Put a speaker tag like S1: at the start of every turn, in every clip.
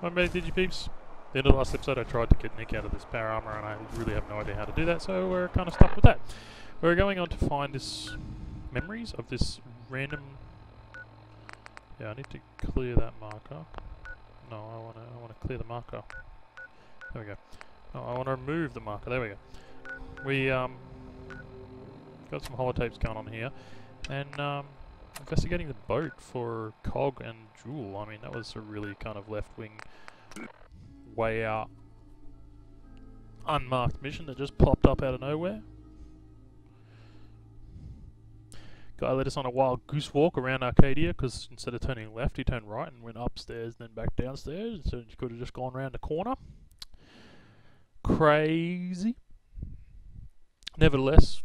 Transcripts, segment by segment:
S1: My mate, did you peeps? The end of the last episode I tried to get Nick out of this power armor and I really have no idea how to do that, so we're kind of stuck with that. We're going on to find this memories of this random... Yeah, I need to clear that marker. No, I wanna clear the marker. There we go. No, I wanna remove the marker. There we go. We got some holotapes going on here, and investigating the boat for Cog and Jewel. I mean, that was a really kind of left-wing, way out, unmarked mission that just popped up out of nowhere. Guy led us on a wild goose walk around Arcadia because instead of turning left, he turned right and went upstairs and then back downstairs. So he could have just gone around the corner. Crazy. Nevertheless,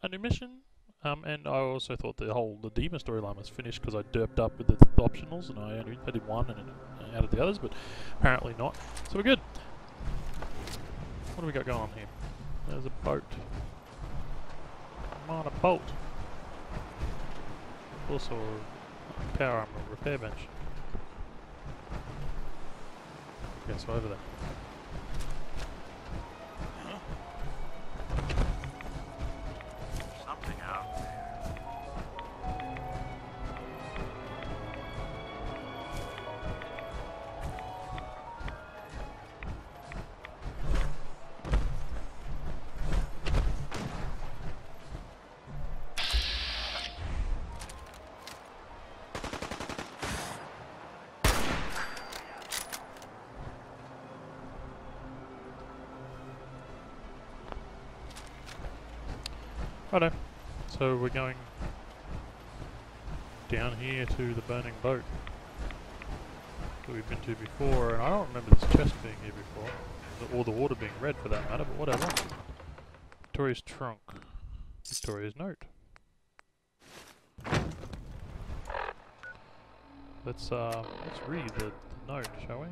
S1: a new mission. And I also thought the demon storyline was finished because I derped up with the optionals and I did one and out of the others, but apparently not. So we're good. What do we got going on here? There's a boat. I'm on a boat. Also a power armor repair bench. Okay, so over there.
S2: Something out there.
S1: Righto. So we're going down here to the burning boat that we've been to before, and I don't remember this chest being here before, or the water being red for that matter, but whatever. Victoria's trunk. Victoria's note. Let's read the note, shall we?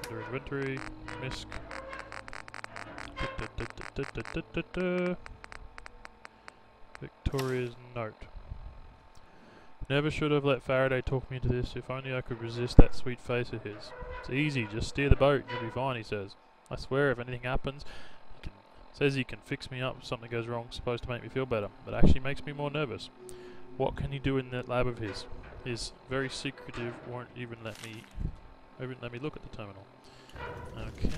S1: Under inventory, misc. Victoria's note. Never should have let Faraday talk me into this. If only I could resist that sweet face of his. It's easy, just steer the boat and you'll be fine, he says. I swear if anything happens, says he can fix me up if something goes wrong, supposed to make me feel better, but actually makes me more nervous. What can he do in that lab of his? He's very secretive, won't even let me look at the terminal. Okay.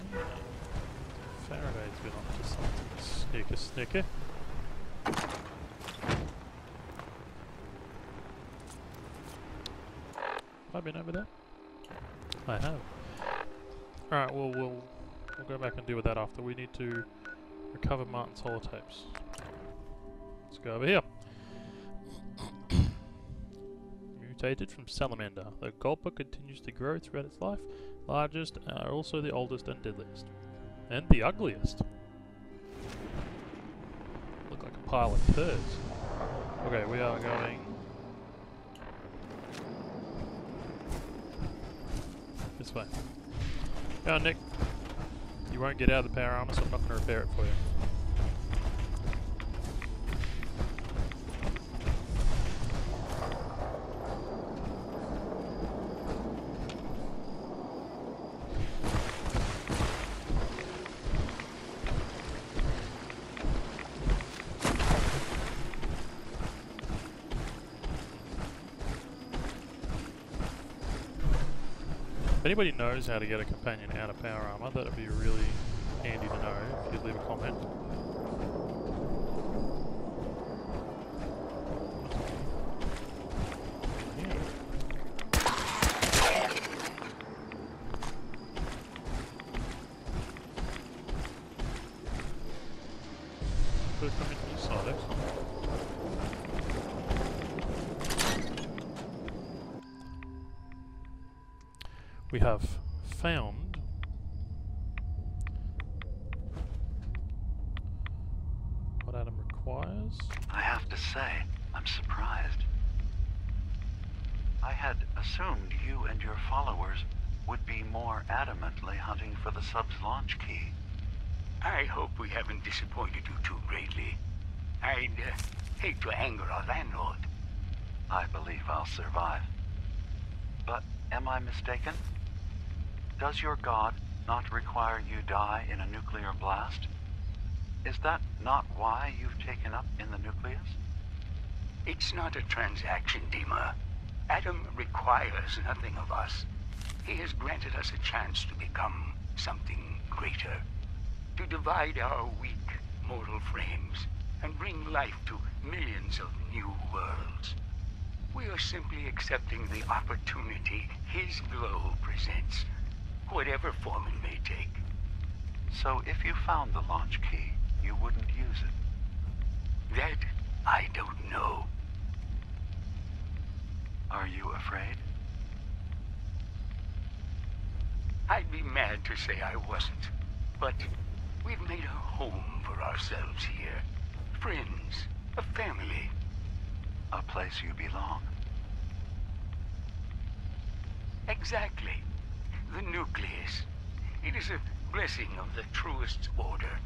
S1: Faraday's been on to something snicker. Have I been over there? I have. Alright, well we'll go back and deal with that after. We need to recover Martin's holotapes. Let's go over here. Mutated from salamander. The gulper continues to grow throughout its life. Largest are also the oldest and deadliest. And the ugliest. Look like a pile of turds. Okay, we are going this way. Go on, Nick. You won't get out of the power armor, so I'm not going to repair it for you. If anybody knows how to get a companion out of power armor, that would be really handy to know if you'd leave a comment. Could have come into this side, excellent. We have found what Adam requires.
S2: I have to say, I'm surprised. I had assumed you and your followers would be more adamantly hunting for the sub's launch key.
S3: I hope we haven't disappointed you too greatly. I'd hate to anger our landlord.
S2: I believe I'll survive. But am I mistaken? Does your god not require you die in a nuclear blast? Is that not why you've taken up in the nucleus?
S3: It's not a transaction, Dima. Adam requires nothing of us. He has granted us a chance to become something greater. To divide our weak mortal frames and bring life to millions of new worlds. We are simply accepting the opportunity his glow presents, whatever form it may take.
S2: So if you found the launch key, you wouldn't use it?
S3: That I don't know.
S2: Are you afraid?
S3: I'd be mad to say I wasn't, but we've made a home for ourselves here. Friends, a family.
S2: A place you belong.
S3: Exactly. The nucleus. It is a blessing of the truest order.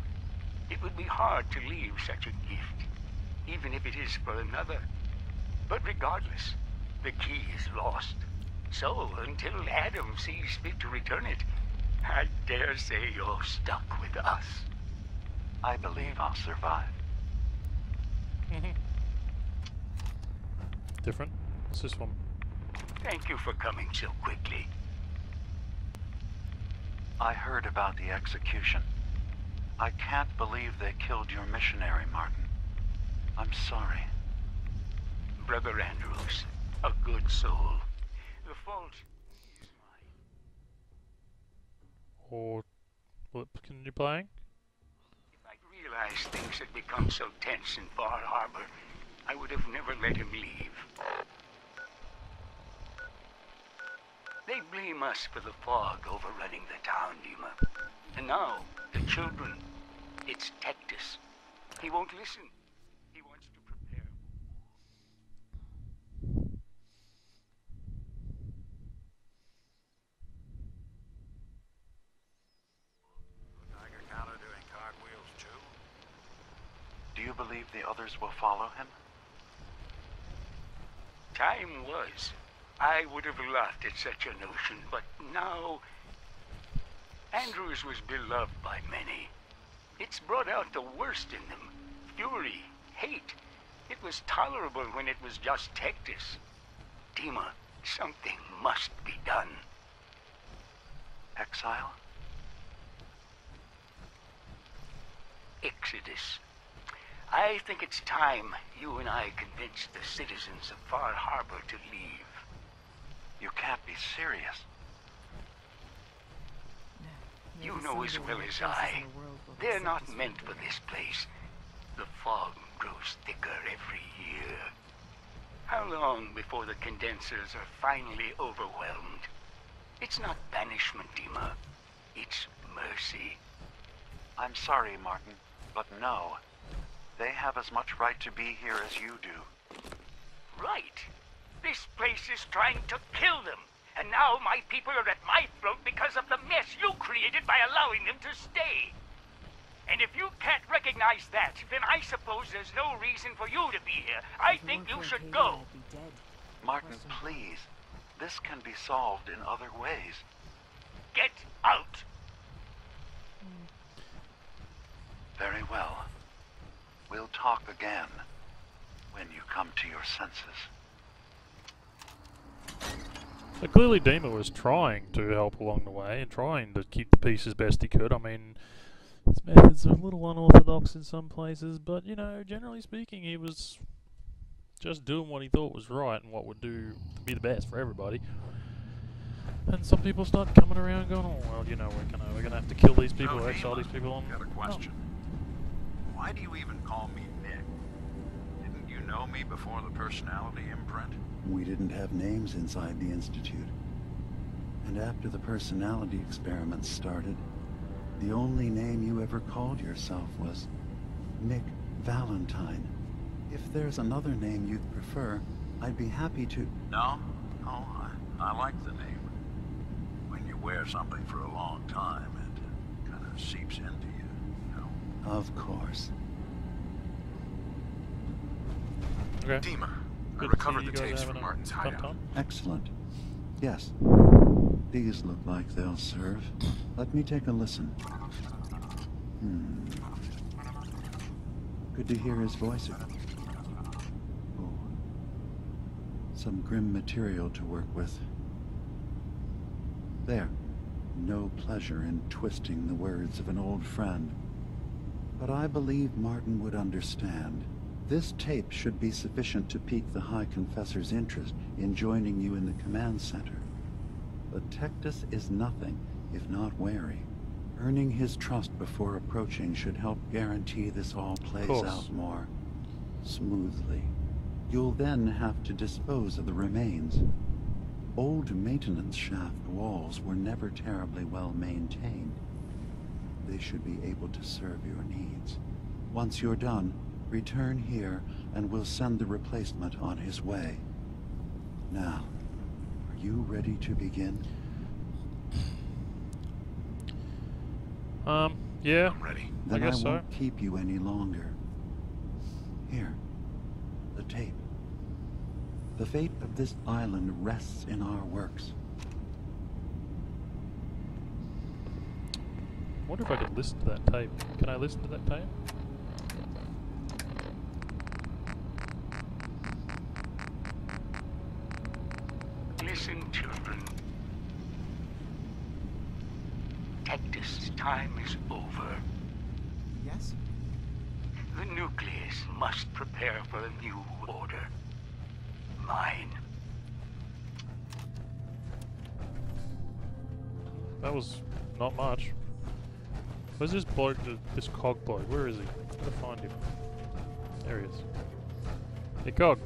S3: It would be hard to leave such a gift, even if it is for another. But regardless, the key is lost. So, until Adam sees fit to return it, I dare say you're stuck with us.
S2: I believe I'll survive.
S1: Different. What's this one?
S3: Thank you for coming so quickly.
S2: I heard about the execution. I can't believe they killed your missionary, Martin. I'm sorry.
S3: Brother Andrews, a good soul. The fault is mine.
S1: Or what can you playing?
S3: If I'd realized things had become so tense in Far Harbor, I would have never let him leave. They blame us for the fog overrunning the town, Dima. And now, the children. It's Tectus. He won't listen. He wants to prepare.
S4: Tiger Counter doing cartwheels too?
S2: Do you believe the others will follow him?
S3: Time was. I would have laughed at such a notion, but now... Andrews was beloved by many. It's brought out the worst in them. Fury, hate. It was tolerable when it was just Tectus. Dima, something must be done.
S2: Exile?
S3: Exodus. I think it's time you and I convinced the citizens of Far Harbor to leave.
S2: You can't be serious.
S3: You know as well as I, they're not meant for this place. The fog grows thicker every year. How long before the condensers are finally overwhelmed? It's not banishment, Dima. It's mercy.
S2: I'm sorry, Martin, but no. They have as much right to be here as you do.
S3: Right. This place is trying to kill them. And now my people are at my throat because of the mess you created by allowing them to stay. And if you can't recognize that, then I suppose there's no reason for you to be here. I think you should go.
S2: Martin, please. This can be solved in other ways.
S3: Get out.
S2: Very well. We'll talk again when you come to your senses.
S1: So clearly Dima was trying to help along the way and trying to keep the peace as best he could. I mean, his methods are a little unorthodox in some places, but, you know, generally speaking, he was just doing what he thought was right and what would be the best for everybody. And some people start coming around going, oh, well, you know, we're gonna have to kill these people,
S4: So,
S1: exile
S4: Dima,
S1: these people on.
S4: Got a question. Why do you even call me Nick? Didn't you know me before the personality imprint?
S5: We didn't have names inside the Institute. And after the personality experiments started, the only name you ever called yourself was Nick Valentine. If there's another name you'd prefer, I'd be happy to...
S4: No, I like the name. When you wear something for a long time, it kind of seeps into you, you know?
S5: Of course.
S1: Okay.
S6: Dima, I
S1: Good to see
S6: recovered
S1: you
S6: the
S1: guys
S6: tapes
S1: having
S6: from
S1: a
S6: Martin's
S1: fun
S6: hideout.
S1: time.
S5: Excellent. Yes. These look like they'll serve. Let me take a listen. Good to hear his voice. Oh. Some grim material to work with. There. No pleasure in twisting the words of an old friend. But I believe Martin would understand. This tape should be sufficient to pique the High Confessor's interest in joining you in the command center. But Tectus is nothing if not wary. Earning his trust before approaching should help guarantee this all plays out more smoothly. You'll then have to dispose of the remains. Old maintenance shaft walls were never terribly well maintained. They should be able to serve your needs. Once you're done, return here and we'll send the replacement on his way. Now, are you ready to begin?
S1: Yeah.
S4: I'm ready.
S5: Then
S1: I guess
S5: won't keep you any longer. Here, the tape. The fate of this island rests in our works.
S1: I wonder if I could listen to that tape. Can I listen to that tape?
S3: Listen, children. Tectus' time is over.
S6: Yes?
S3: The nucleus must prepare for a new order. Mine.
S1: That was not much. Where's this bloke, this cog bloke? Where is he? I'm gonna find him. There he is. Hey cog,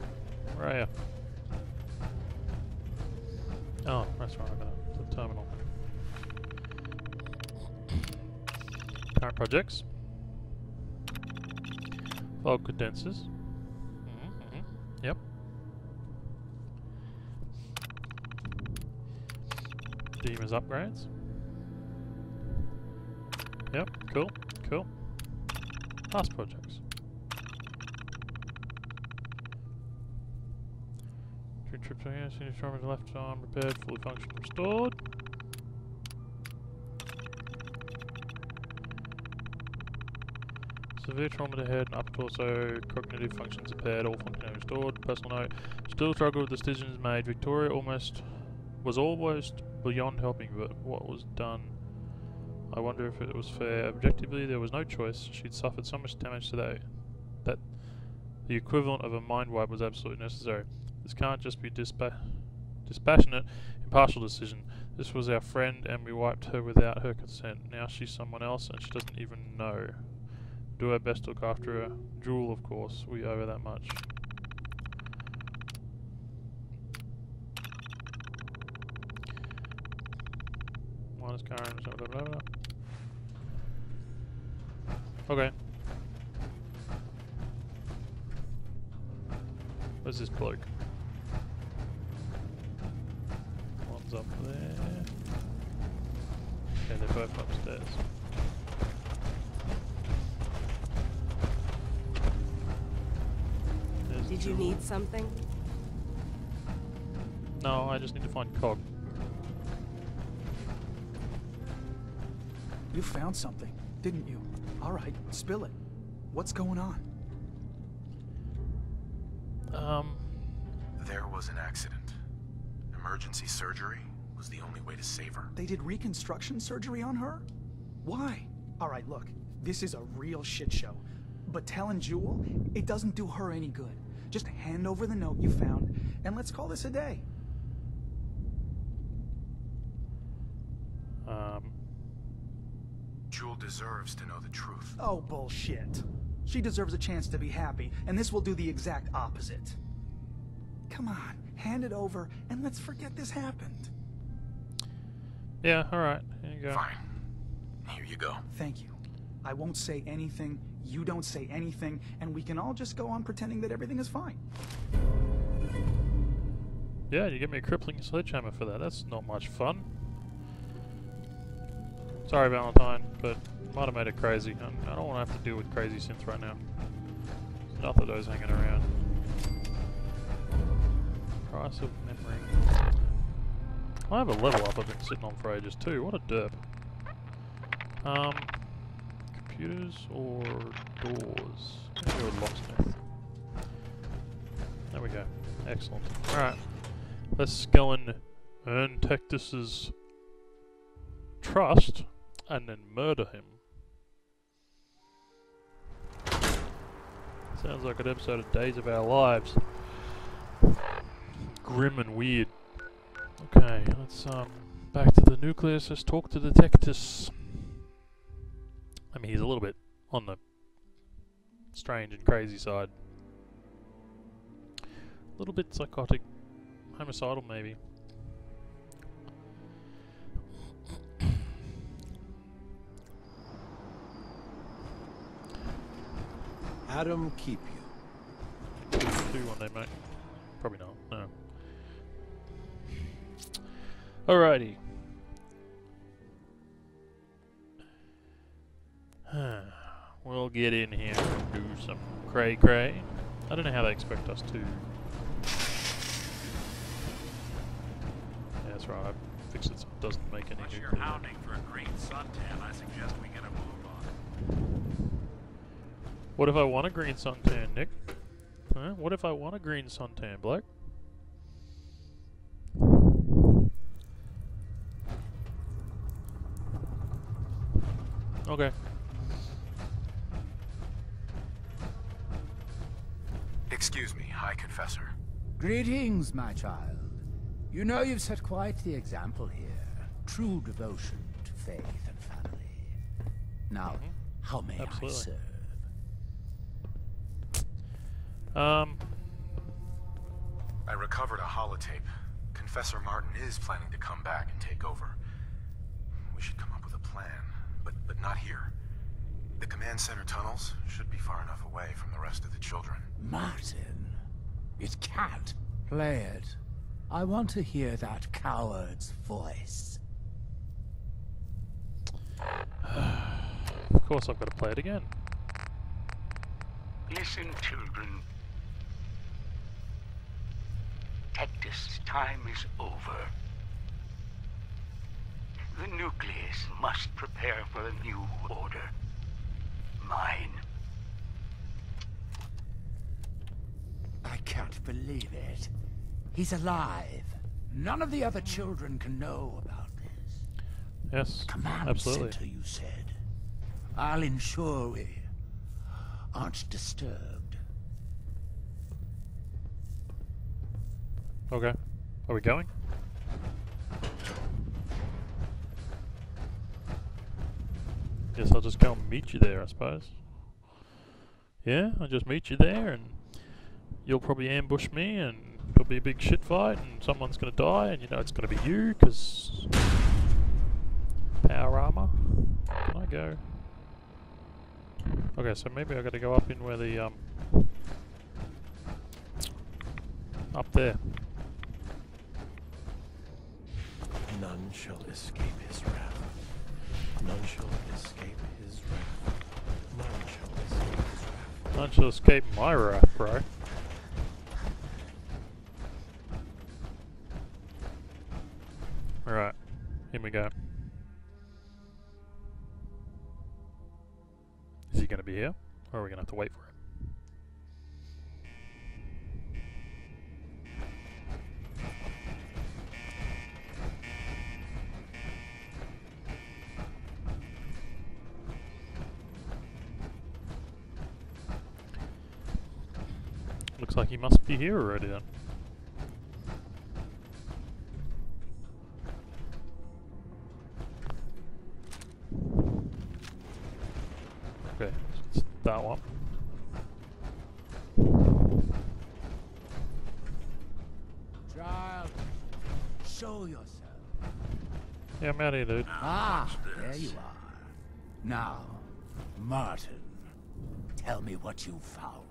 S1: where are you? Oh, that's right, I'm gonna the terminal. Current projects. File condensers. Yep. Demons upgrades. Yep, cool, cool. Past projects. Two trips here, senior trauma left arm repaired, fully function restored. Severe trauma to head and upper torso, cognitive functions impaired, all functionality restored. Personal note, still struggle with decisions made. Victoria was almost beyond helping, but what was done, I wonder if it was fair. Objectively, there was no choice. She'd suffered so much damage today that the equivalent of a mind wipe was absolutely necessary. This can't just be dispassionate, impartial decision. This was our friend and we wiped her without her consent. Now she's someone else and she doesn't even know. Do our best to look after her. Jewel, of course. We owe her that much. Minus current, blah blah blah. Okay. Where's this bloke? One's up there. Okay, they're both upstairs.
S7: Did you need something?
S1: No, I just need to find Cog.
S6: You found something, didn't you? All right, spill it. What's going on?
S8: There was an accident. Emergency surgery was the only way to save her.
S6: They did reconstruction surgery on her? Why? All right, look, this is a real shit show. But telling Jewel, it doesn't do her any good. Just hand over the note you found, and let's call this a day.
S8: Jewel deserves to know the truth.
S6: Oh, bullshit. She deserves a chance to be happy, and this will do the exact opposite. Come on, hand it over, and let's forget this happened.
S1: Yeah, alright, here you go.
S8: Fine. Here you go.
S6: Thank you. I won't say anything, you don't say anything, and we can all just go on pretending that everything is fine.
S1: Yeah, you get me a crippling sledgehammer for that. That's not much fun. Sorry, Valentine, but might have made it crazy. I don't want to have to deal with crazy synths right now. There's enough of those hanging around. Price of memory. I have a level up I've been sitting on for ages too. What a derp. Computers or doors? Maybe a locksmith. There we go. Excellent. Alright. Let's go and earn Tectus's trust and then murder him. Sounds like an episode of Days of Our Lives. Grim and weird. Okay, let's back to the nucleus. Let's talk to the Tectus. I mean, he's a little bit on the strange and crazy side. A little bit psychotic, homicidal maybe.
S9: Adam keep you.
S1: 2 one day, mate. Probably not. No. Alrighty. We'll get in here and do some cray-cray. I don't know how they expect us to... Yeah, that's right. I fixed it so it doesn't make any...
S4: Unless you're hounding for a green suntan, I suggest we get a move on.
S1: What if I want a green suntan, Nick? Huh? What if I want a green suntan, Black? Okay.
S8: Excuse me, High Confessor.
S3: Greetings, my child. You know you've set quite the example here. True devotion to faith and family. Now, how may
S1: Absolutely.
S3: I serve?
S8: I recovered a holotape. Confessor Martin is planning to come back and take over. We should come up with a plan, but not here. The command center tunnels should be far enough away from the rest of the children.
S3: Martin, it can't. Play it. I want to hear that coward's voice.
S1: Of course I've got to play it again.
S3: Listen, children. Tectus' time is over. The nucleus must prepare for a new order. Mine. I can't believe it. He's alive. None of the other children can know about this.
S1: Yes,
S3: Command
S1: absolutely.
S3: center, you said. I'll ensure we aren't disturbed.
S1: Okay. Are we going? Guess I'll just go and meet you there, I suppose. Yeah, I'll just meet you there and you'll probably ambush me and there'll be a big shit fight and someone's gonna die and you know it's gonna be you because power armor. Can I go? Okay, so maybe I gotta go up in where the up there.
S9: None shall escape his wrath. None shall escape his wrath. None shall escape his wrath.
S1: None shall escape my wrath, bro. Alright, here we go. Is he gonna be here? Or are we gonna have to wait for him? Looks like he must be here already then. Okay, so it's that one.
S3: Child, show yourself.
S1: Yeah, I'm out here, dude.
S3: Ah, there you are. Now, Martin, tell me what you found.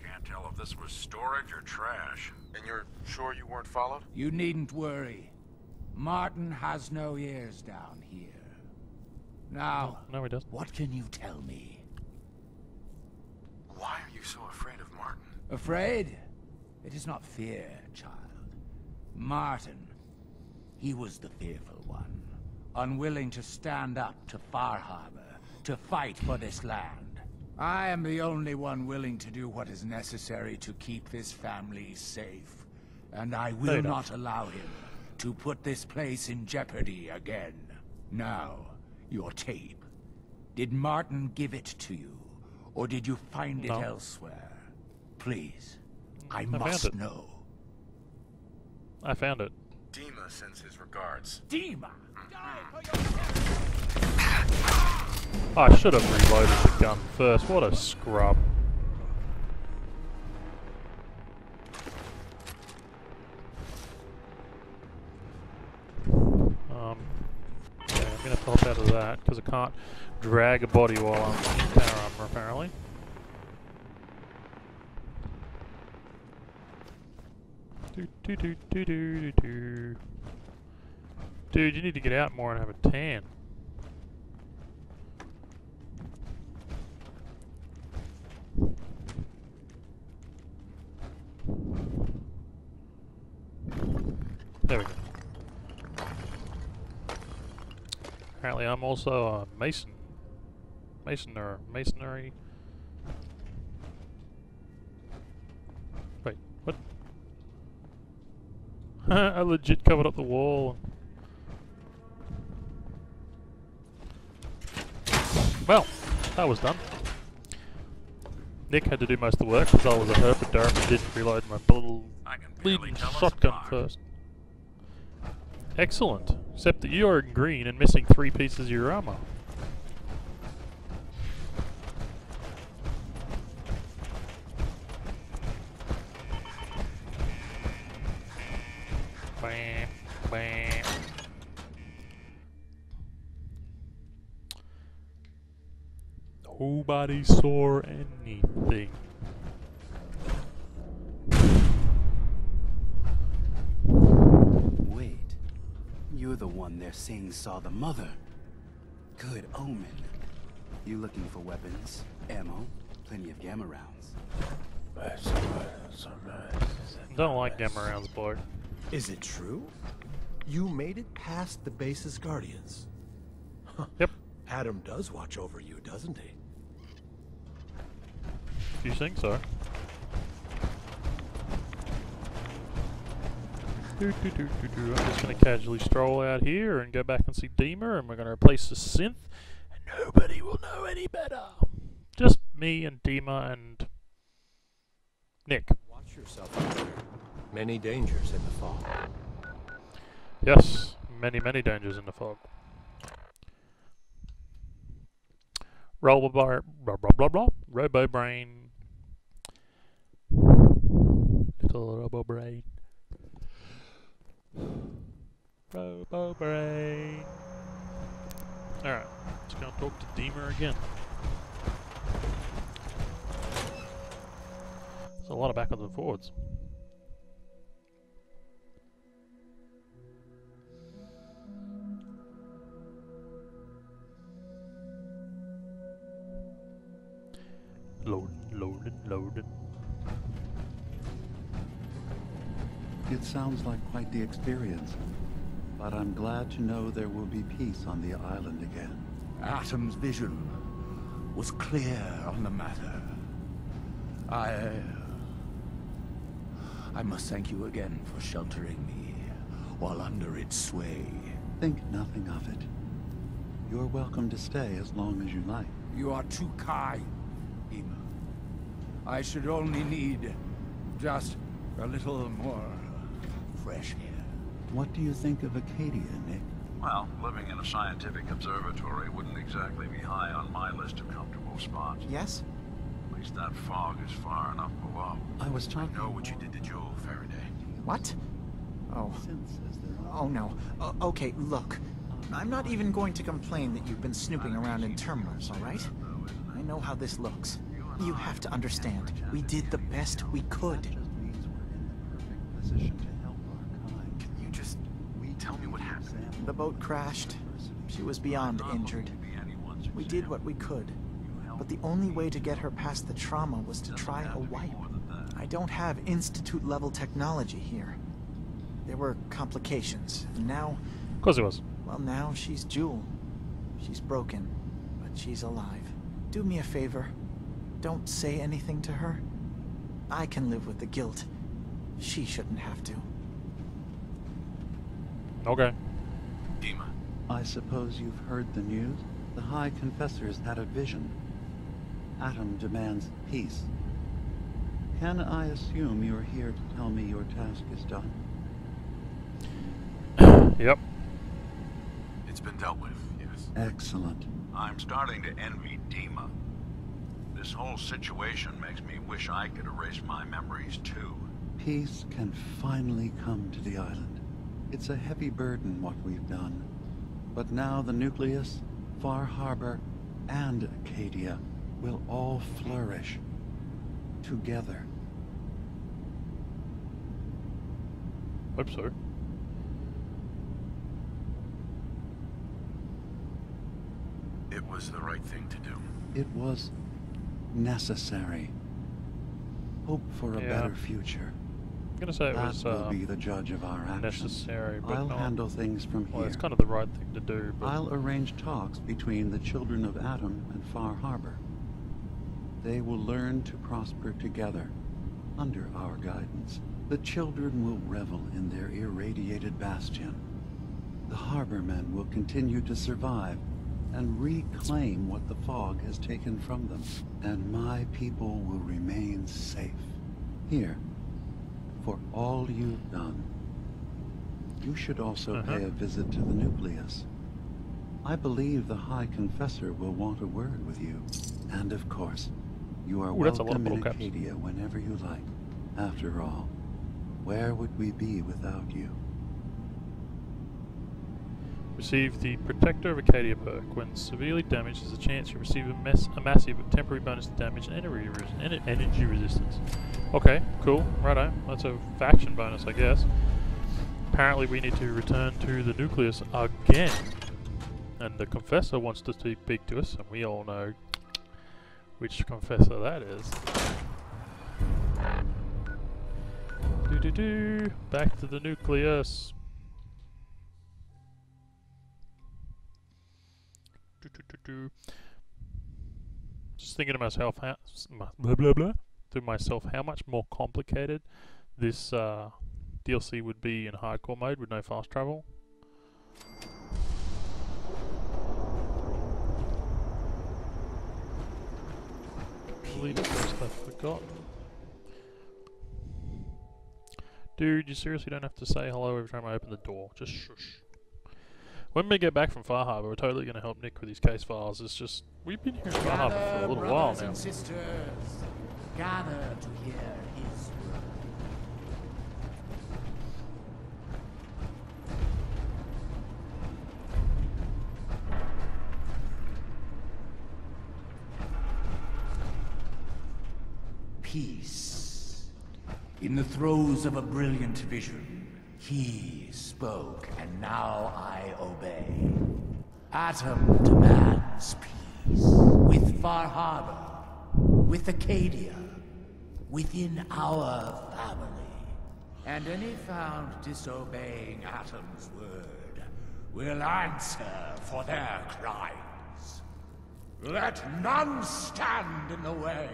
S4: Can't tell if this was storage or trash.
S8: And you're sure you weren't followed?
S3: You needn't worry. Martin has no ears down here. Now,
S1: No, he doesn't.
S3: what can you tell me?
S8: Why are you so afraid of Martin?
S3: Afraid? It is not fear, child. Martin, he was the fearful one, unwilling to stand up to Far Harbor, to fight for this land. I am the only one willing to do what is necessary to keep this family safe, and I will not allow him to put this place in jeopardy again. Now, your tape. Did Martin give it to you, or did you find it elsewhere? Please, I must know.
S1: I found it.
S8: Dima sends his regards.
S3: Dima!
S1: I should have reloaded the gun first. What a scrub. Yeah, I'm gonna pop out of that because I can't drag a body while I'm in power armor apparently. Dude, you need to get out more and have a tan. There we go. Apparently I'm also a masonry. Wait, what? I legit covered up the wall. Well, that was done. Nick had to do most of the work because I was a herpet and didn't reload my bleeding shotgun first. Excellent, except that you're in green and missing 3 pieces of your armor. Bam, bam. Nobody saw anything.
S10: Wait, you're the one they're saying saw the mother. Good omen. You looking for weapons, ammo, plenty of gamma rounds.
S1: Don't like gamma rounds, boy.
S9: Is it true? You made it past the base's guardians.
S1: Yep.
S9: Adam does watch over you, doesn't he?
S1: You think so? I'm just going to casually stroll out here and go back and see Dima, and we're going to replace the synth, and nobody will know any better. Just me and Dima and Nick.
S9: Watch yourself out there. Many dangers in the fog.
S1: Yes, many dangers in the fog. Robo brain. Little robo brain. Robo brain. Alright, let's go talk to Dima again. There's a lot of backwards and forwards. Loaded.
S5: It sounds like quite the experience, but I'm glad to know there will be peace on the island again.
S3: Atom's vision was clear on the matter. I must thank you again for sheltering me while under its sway.
S5: Think nothing of it. You're welcome to stay as long as you like.
S3: You are too kind, Dima. I should only need just a little more fresh air.
S5: What do you think of Acadia, Nick?
S4: Well, living in a scientific observatory wouldn't exactly be high on my list of comfortable spots.
S6: Yes?
S4: At least that fog is far enough below.
S5: I was talking...
S8: I know what you did to Joel, Faraday.
S6: What? Oh.
S5: Synths, as they're
S6: Oh no. Okay, look. I'm not even going to complain that you've been snooping around in terminals, alright? I know how this looks. You have to understand, we did the best we could.
S5: just means we're in the perfect position to help our kind.
S8: Can you just tell me what happened?
S6: The boat crashed. She was beyond injured. We did what we could. But the only way to get her past the trauma was to try a wipe.
S11: I don't have Institute-level technology here. There were complications, and now...
S1: Of course it was.
S11: Well, now she's Jewel. She's broken, but she's alive. Do me a favor. Don't say anything to her. I can live with the guilt. She shouldn't have to.
S1: Okay.
S8: Dima.
S5: I suppose you've heard the news? The High Confessor's had a vision. Atom demands peace. Can I assume you're here to tell me your task is done?
S1: Yep.
S8: It's been dealt with, yes.
S5: Excellent.
S4: I'm starting to envy Dima. This whole situation makes me wish I could erase my memories too.
S5: Peace can finally come to the island. It's a heavy burden what we've done. But now the Nucleus, Far Harbor, and Acadia will all flourish together.
S1: Hope so.
S8: It was the right thing to do.
S5: It was necessary. Hope for a better future.
S1: I'm gonna say it
S5: that
S1: was
S5: will be the judge of our actions.
S1: necessary, but
S5: I'll
S1: not,
S5: handle things from
S1: well,
S5: here.
S1: it's kind of the right thing to do, but
S5: I'll arrange talks between the children of Atom and Far Harbor. They will learn to prosper together under our guidance. The children will revel in their irradiated bastion. The Harbormen will continue to survive and reclaim what the fog has taken from them. And my people will remain safe. Here, for all you've done. You should also pay a visit to the Nucleus. I believe the High Confessor will want a word with you. And of course, you are welcome in Acadia whenever you like. After all, where would we be without you?
S1: receive the Protector of Acadia perk. When severely damaged, there's a chance you receive a massive temporary bonus to damage and energy resistance. Okay, cool, righto. That's a faction bonus, I guess. Apparently we need to return to the Nucleus again. And the Confessor wants to speak to us, and we all know which Confessor that is. Back to the Nucleus. Just thinking to myself, how much more complicated this DLC would be in hardcore mode with no fast travel. Lead stuff forgotten. Dude, you seriously don't have to say hello every time I open the door. Just shush. When we get back from Far Harbor, we're totally going to help Nick with his case files. It's just, we've been here in Far Harbor for a little while now.
S12: And sisters, gather to hear his word. Peace. In the throes of a brilliant vision, he spoke, and now I obey. Atom demands peace. With Far Harbor, with Acadia, within our family. And any found disobeying Atom's word will answer for their crimes. Let none stand in the way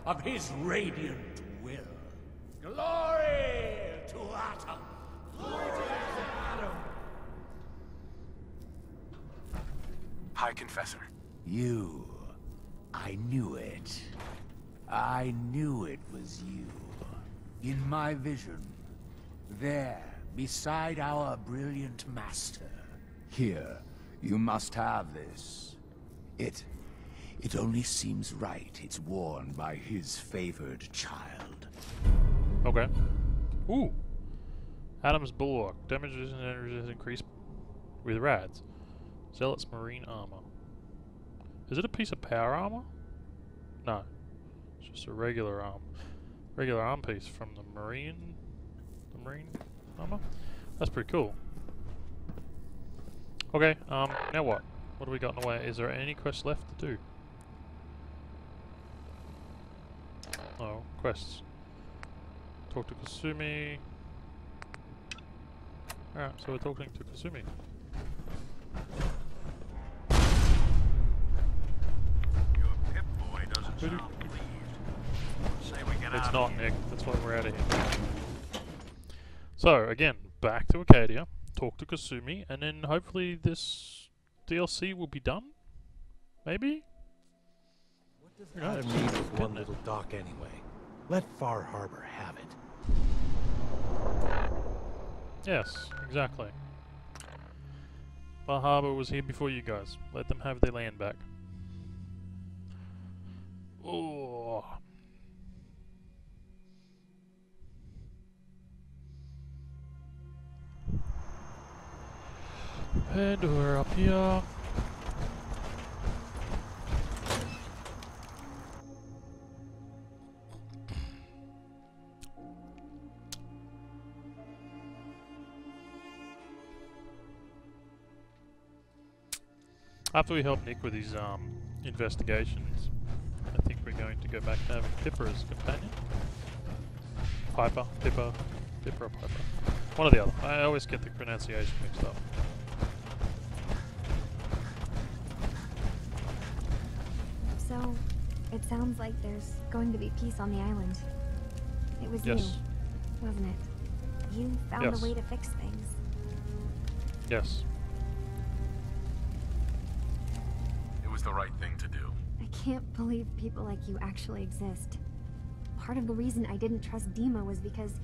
S12: of his radiant will. Glory to Atom! Glory to Atom!
S8: High Confessor.
S12: You. I knew it. I knew it was you. In my vision. There, beside our brilliant master. Here, you must have this. It only seems right it's worn by his favored child.
S1: Okay. Ooh. Atom's Bulwark. Damage resistance and energy resistance increased with rads. Zealot's Marine Armor. Is it a piece of power armor? No. It's just a regular arm piece from the Marine armor? That's pretty cool. Okay, now what? What do we got in the way? Is there any quests left to do? Oh, quests. Talk to Kasumi. Alright, so we're talking to Kasumi.
S4: Your Pip-Boy doesn't sound pleased. Say we get
S1: It's
S4: out
S1: not,
S4: of here.
S1: Nick. That's why we're out of here. So, again, back to Acadia. Talk to Kasumi, and then hopefully this DLC will be done? Maybe?
S9: What does
S1: Who knows?
S9: Adam need with one
S1: Getting
S9: little dock anyway? Let Far Harbor have it.
S1: Yes, exactly. Bar Harbor was here before you guys. Let them have their land back. Oh. And we're up here. After we help Nick with his investigations, I think we're going to go back to having Pippa as companion. Piper, Pippa, Pippa or Piper. One or the other. I always get the pronunciation mixed up.
S13: So, it sounds like there's going to be peace on the island. It was
S1: Yes.
S13: you, wasn't it? You found
S1: Yes.
S13: a way to fix things.
S1: Yes.
S8: It was the right thing to do.
S13: I can't believe people like you actually exist. Part of the reason I didn't trust Dima was because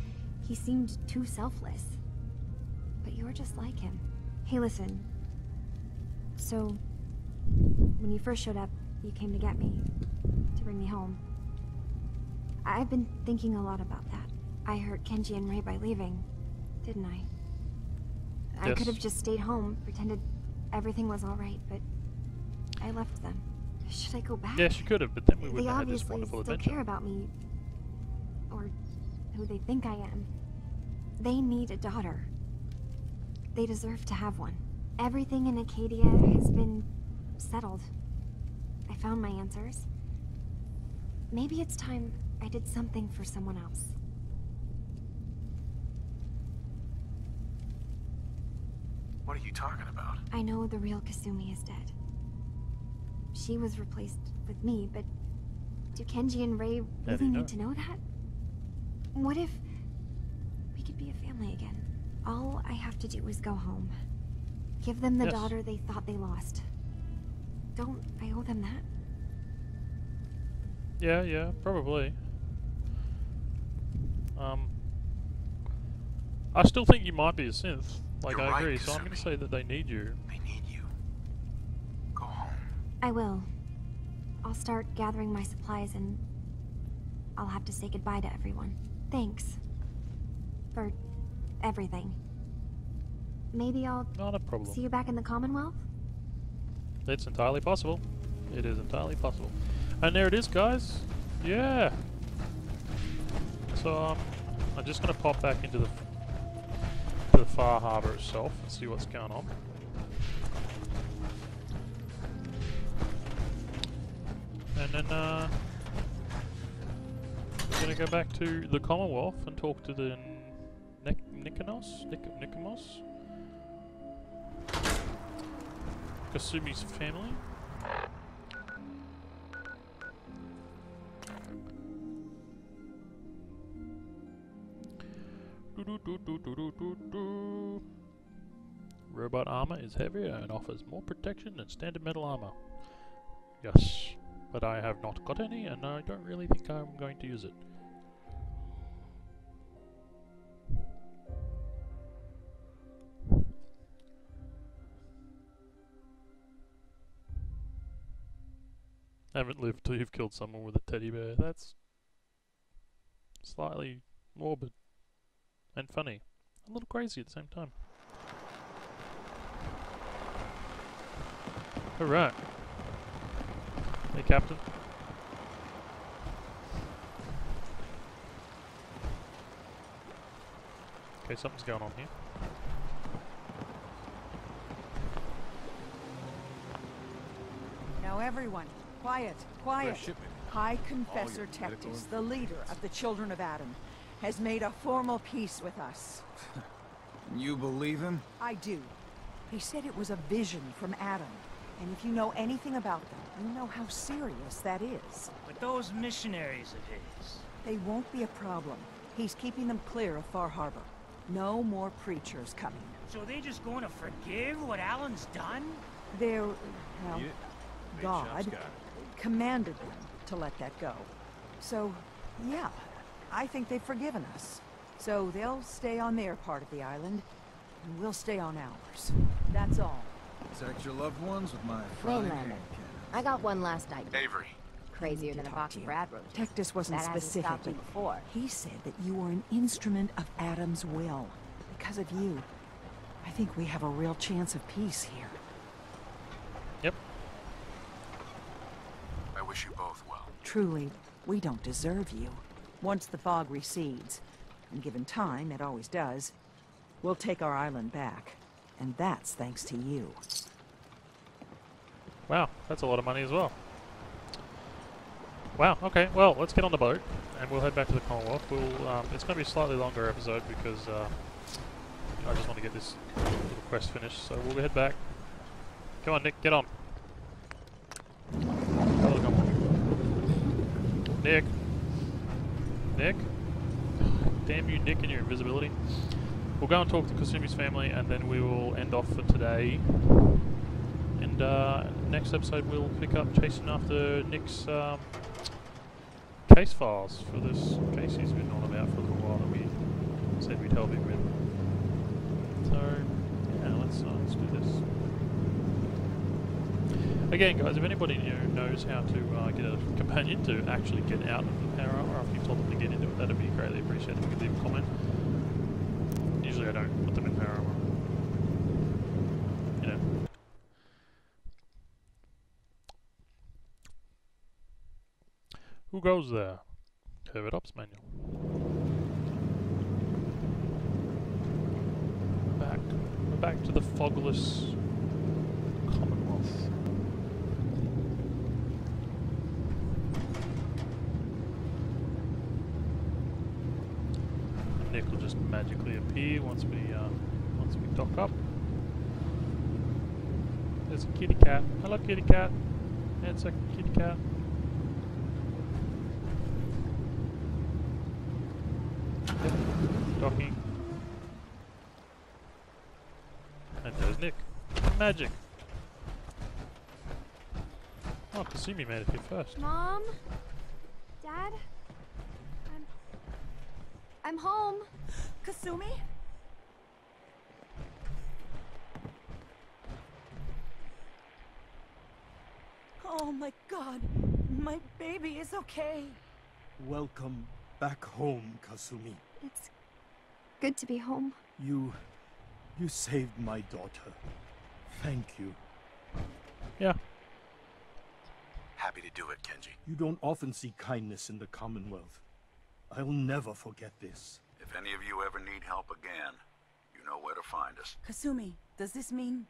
S13: he seemed too selfless. But you're just like him. Hey, listen. So, when you first showed up, you came to get me, to bring me home. I've been thinking a lot about that. I hurt Kenji and Ray by leaving, didn't I? I
S1: Yes.
S13: could have just stayed home, pretended everything was alright, but I left them. Should I go back?
S1: Yes, you could have, but then we
S13: They
S1: wouldn't have had this
S13: obviously
S1: wonderful
S13: still
S1: adventure.
S13: care about me. Or who they think I am. They need a daughter. They deserve to have one. Everything in Acadia has been settled. I found my answers. Maybe it's time I did something for someone else.
S8: What are you talking about?
S13: I know the real Kasumi is dead. She was replaced with me, but do Kenji and Ray
S1: How do
S13: really
S1: you
S13: need
S1: know?
S13: to know that? What if we could be a family again? All I have to do is go home. Give them the
S1: Yes.
S13: daughter they thought they lost. Don't I owe them that?
S1: Yeah, probably. I still think you might be a synth. Like,
S8: You're
S1: I
S8: right,
S1: agree, so I'm going to
S8: Kasumi.
S1: say that they need you.
S8: They need you. Go home.
S13: I will. I'll start gathering my supplies and I'll have to say goodbye to everyone. Thanks. For everything. Maybe I'll
S1: Not a problem.
S13: see you back in the Commonwealth?
S1: It's entirely possible. It is entirely possible. And there it is, guys. Yeah. So, I'm just going to pop back into the Far Harbor itself and see what's going on. And then, we're going to go back to the Commonwealth and talk to the Nikamos? Kasumi's family. Robot armor is heavier and offers more protection than standard metal armor. Yes, but I have not got any and I don't really think I'm going to use it. Haven't lived till you've killed someone with a teddy bear. That's slightly morbid and funny. A little crazy at the same time. Alright. Hey, Captain. Okay, something's going on here.
S14: Now everyone, quiet, quiet. High Confessor Tectus, the leader of the Children of Adam, has made a formal peace with us.
S15: You believe him?
S14: I do. He said it was a vision from Adam. And if you know anything about them, you know how serious that is.
S16: But those missionaries of his...
S14: They won't be a problem. He's keeping them clear of Far Harbor. No more preachers coming.
S16: So they just going to forgive what Alan's done?
S14: They're, well, God commanded them to let that go. So, yeah, I think they've forgiven us. So they'll stay on their part of the island, and we'll stay on ours. That's all.
S15: Protect your loved ones with my
S17: Wait a
S15: frying
S17: minute.
S15: pan.
S17: I got one last night.
S8: Avery.
S17: Crazier than a box of Brad roaches.
S14: Tectus wasn't
S17: That hasn't
S14: specific,
S17: stopped me
S14: but
S17: before.
S14: he said that you were an instrument of Adam's will. Because of you, I think we have a real chance of peace here.
S1: Yep.
S8: I wish you both well.
S14: Truly, we don't deserve you. Once the fog recedes, and given time, it always does, we'll take our island back. And that's thanks to you.
S1: Wow, that's a lot of money as well. Wow, okay, well, let's get on the boat, and we'll head back to the Commonwealth. We'll, it's going to be a slightly longer episode because I just want to get this little quest finished, so we'll head back. Come on, Nick, get on. Oh, come on. Nick. Nick? Damn you, Nick, and your invisibility. We'll go and talk to Kasumi's family, and then we will end off for today. And next episode we'll pick up chasing after Nick's case files for this case he's been on about for a little while that we said we'd help him with. So, yeah, let's do this. Again, guys, if anybody knows how to get a companion to actually get out of the power armor after you've told them to get into it, that'd be greatly appreciated. If you could leave a comment. Usually I don't put them in power armor. You know. Who goes there? Covert Ops Manual. We're back to the fogless Commonwealth. And Nick will just magically appear once we dock up. There's a kitty cat. Hello, kitty cat. It's a kitty cat. Yep. Docking. And there's Nick. Magic. Oh, Kasumi made it here first.
S13: Mom? Dad? I'm home.
S14: Kasumi? Oh my God, my baby is okay.
S9: Welcome back home, Kasumi.
S13: It's good to be home.
S9: You saved my daughter. Thank you.
S1: Yeah.
S8: Happy to do it, Kenji.
S9: You don't often see kindness in the Commonwealth. I'll never forget this.
S4: If any of you ever need help again, you know where to find us.
S14: Kasumi, does this mean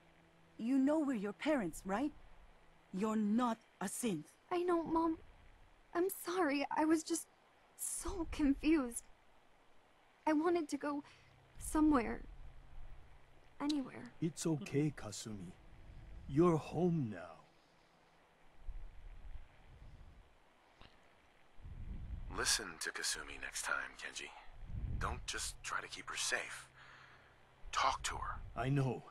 S14: you know we're your parents, right? You're not a synth.
S13: I know, Mom. I'm sorry. I was just so confused. I wanted to go somewhere. Anywhere.
S9: It's okay, Kasumi. You're home now.
S8: Listen to Kasumi next time, Kenji. Don't just try to keep her safe. Talk to her.
S9: I know.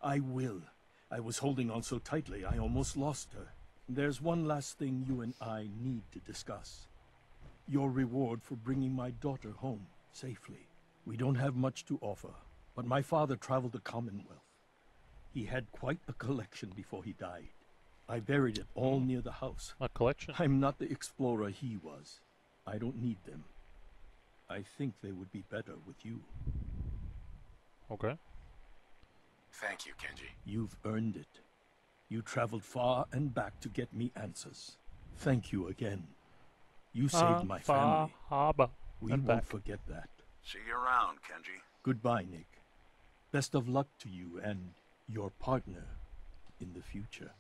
S9: I will. I was holding on so tightly I almost lost her. There's one last thing you and I need to discuss. Your reward for bringing my daughter home safely. We don't have much to offer, but my father traveled the Commonwealth. He had quite a collection before he died. I buried it all near the house.
S1: A collection?
S9: I'm not the explorer he was. I don't need them. I think they would be better with you.
S1: Okay.
S8: Thank you, Kenji.
S9: You've earned it. You traveled far and back to get me answers. Thank you again. You saved my family. We won't forget that.
S4: See you around, Kenji.
S9: Goodbye, Nick. Best of luck to you and your partner in the future.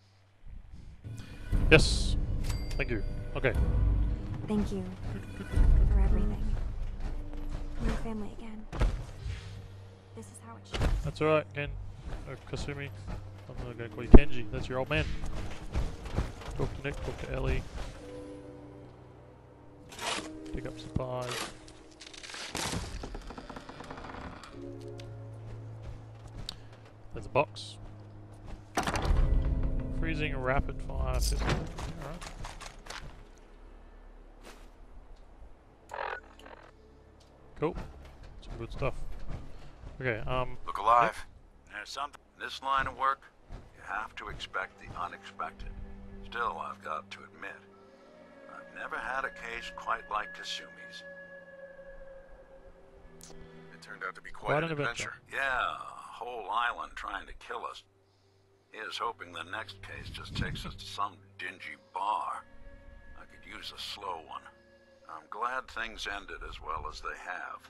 S1: Yes. Thank you. Okay.
S13: Thank you for everything. We're family again. This is how it should.
S1: That's alright, Ken. Kasumi. I'm not gonna call you Kenji. That's your old man. Talk to Nick, talk to Ellie. Pick up supplies. There's a box. Freezing rapid fire pistol. Alright. Cool. Some good stuff. Okay,
S4: Look alive. There's something. In this line of work, you have to expect the unexpected. Still, I've got to admit, I've never had a case quite like Kasumi's.
S8: It turned out to be quite an adventure.
S4: Yeah, a whole island trying to kill us. Here's hoping the next case just takes us to some dingy bar. I could use a slow one. I'm glad things ended as well as they have.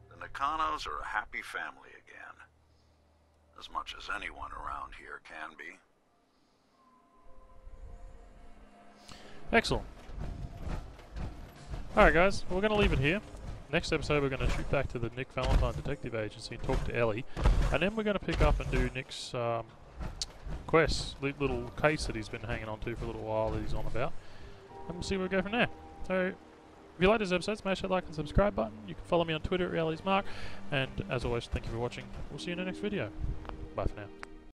S4: The Nakanos are a happy family again. As much as anyone around here can be.
S1: excellent. Alright guys, we're going to leave it here. Next episode we're going to shoot back to the Nick Valentine Detective Agency and talk to Ellie. And then we're going to pick up and do Nick's quest, little case that he's been hanging on to for a little while that he's on about. And we'll see where we go from there. So, if you like this episode, smash that like and subscribe button. You can follow me on Twitter at RealitiesMark. And as always, thank you for watching. We'll see you in the next video. Bye for now.